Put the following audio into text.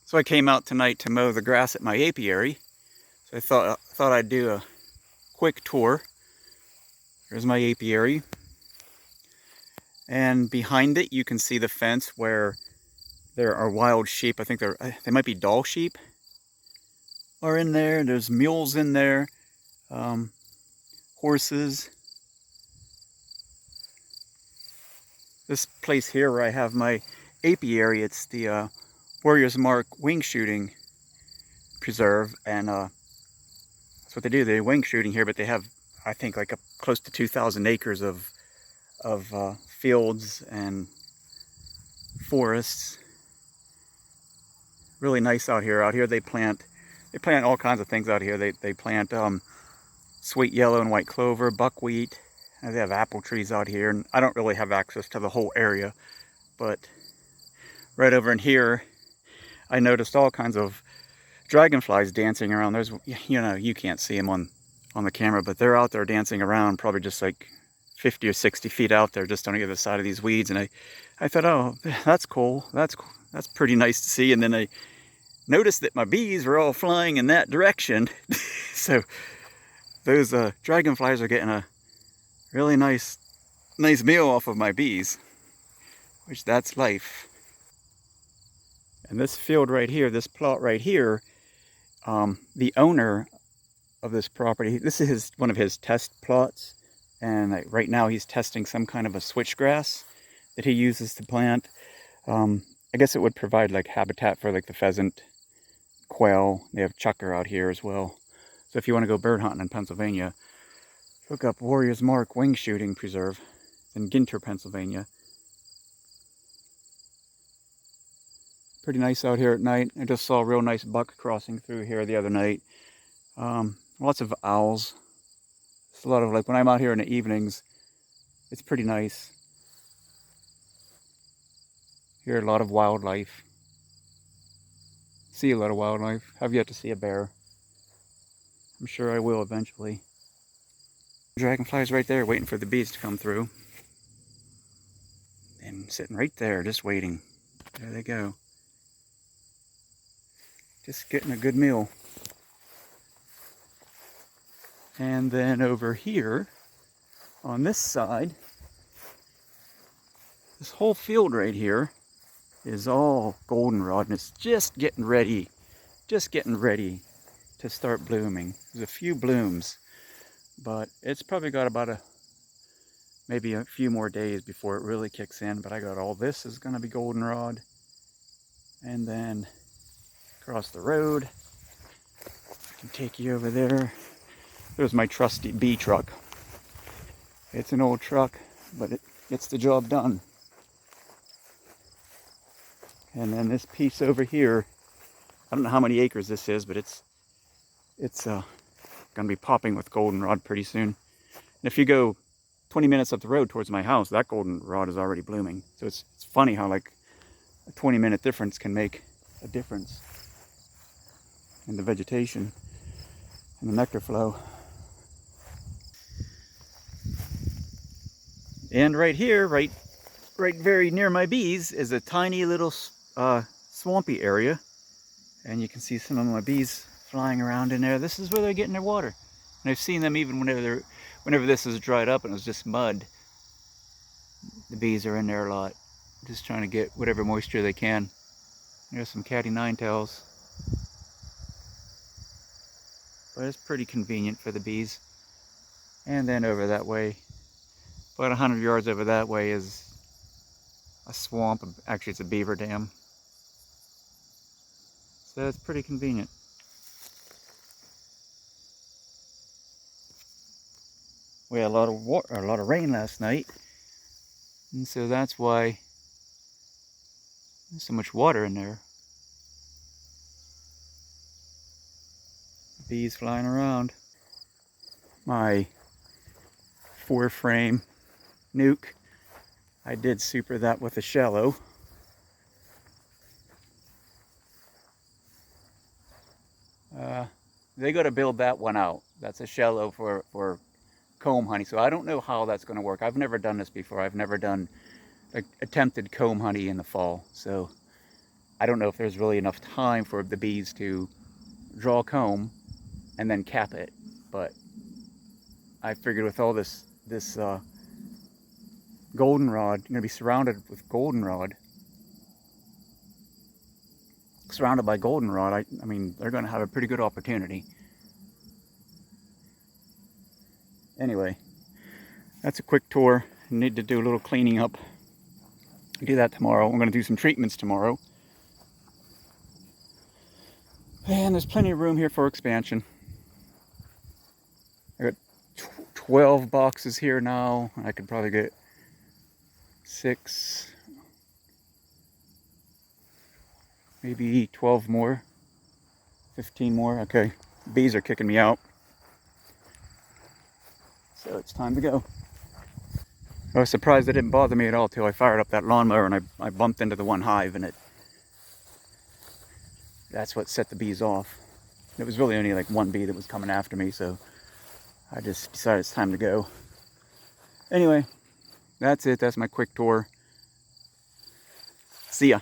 So I came out tonight to mow the grass at my apiary. So I thought I'd do a quick tour. Here's my apiary. And behind it you can see the fence where there are wild sheep. I think they might be Dall sheep are in there. There's mules in there, horses. This place here where I have my apiary, it's the Warrior's Mark wing shooting preserve, and that's what they do. They wing shooting here, but they have, I think, like close to 2,000 acres of fields and forests. Really nice out here. Out here they plant all kinds of things out here. They plant sweet yellow and white clover, buckwheat. And they have apple trees out here, and I don't really have access to the whole area, but right over in here I noticed all kinds of dragonflies dancing around. There's, you can't see them on the camera, but they're out there dancing around, probably just like 50 or 60 feet out there, just on the other side of these weeds. And I thought, oh, that's cool. That's pretty nice to see. And then I noticed that my bees were all flying in that direction. So those dragonflies are getting a really nice meal off of my bees, which that's life. And this field right here, this plot right here, the owner of this property, this is one of his test plots, and right now he's testing some kind of a switchgrass that he uses to plant. I guess it would provide like habitat for like the pheasant, quail. They have chukar out here as well. So if you want to go bird hunting in Pennsylvania, look up Warrior's Mark Wing Shooting Preserve in Ginter, Pennsylvania. Pretty nice out here at night. I just saw a real nice buck crossing through here the other night. Lots of owls. It's a lot of, like, when I'm out here in the evenings, it's pretty nice. Hear a lot of wildlife. See a lot of wildlife. I've yet to see a bear. I'm sure I will eventually. Dragonflies right there waiting for the bees to come through. And sitting right there just waiting. There they go. Just getting a good meal. And then over here on this side, this whole field right here is all goldenrod, and it's just getting ready to start blooming. There's a few blooms, but it's probably got about maybe a few more days before it really kicks in. But I got all this is going to be goldenrod. And then across the road, I can take you over there. There's my trusty bee truck. It's an old truck, but it gets the job done. And then this piece over here, I don't know how many acres this is, but it's going to be popping with goldenrod pretty soon. And if you go 20 minutes up the road towards my house, that goldenrod is already blooming. So it's funny how like a 20-minute difference can make a difference in the vegetation and the nectar flow. And right here, right very near my bees, is a tiny little swampy area. And you can see some of my bees flying around in there. This is where they're getting their water. And I've seen them even whenever this is dried up and it was just mud. The bees are in there a lot, just trying to get whatever moisture they can. There's some catty ninetails. But it's pretty convenient for the bees. And then over that way, about 100 yards over that way, is a swamp. Actually, it's a beaver dam. So it's pretty convenient. We had a lot of rain last night, and so that's why there's so much water in there. Bees flying around. My 4-frame nuke, I did super that with a shallow. They got to build that one out. That's a shallow for comb honey. So I don't know how that's going to work. I've never done this before. I've never done like attempted comb honey in the fall. So I don't know if there's really enough time for the bees to draw a comb and then cap it, but I figured with all this goldenrod, you're gonna be surrounded with goldenrod, surrounded by goldenrod. I mean, they're gonna have a pretty good opportunity. Anyway, that's a quick tour. I need to do a little cleaning up. Do that tomorrow. I'm gonna do some treatments tomorrow. And there's plenty of room here for expansion. I got 12 boxes here now. I could probably get 6, maybe 12 more, 15 more. Okay, bees are kicking me out. So it's time to go. I was surprised it didn't bother me at all till I fired up that lawnmower and I bumped into the one hive, and that's what set the bees off. It was really only like one bee that was coming after me, so I just decided it's time to go. Anyway, that's it. That's my quick tour. See ya.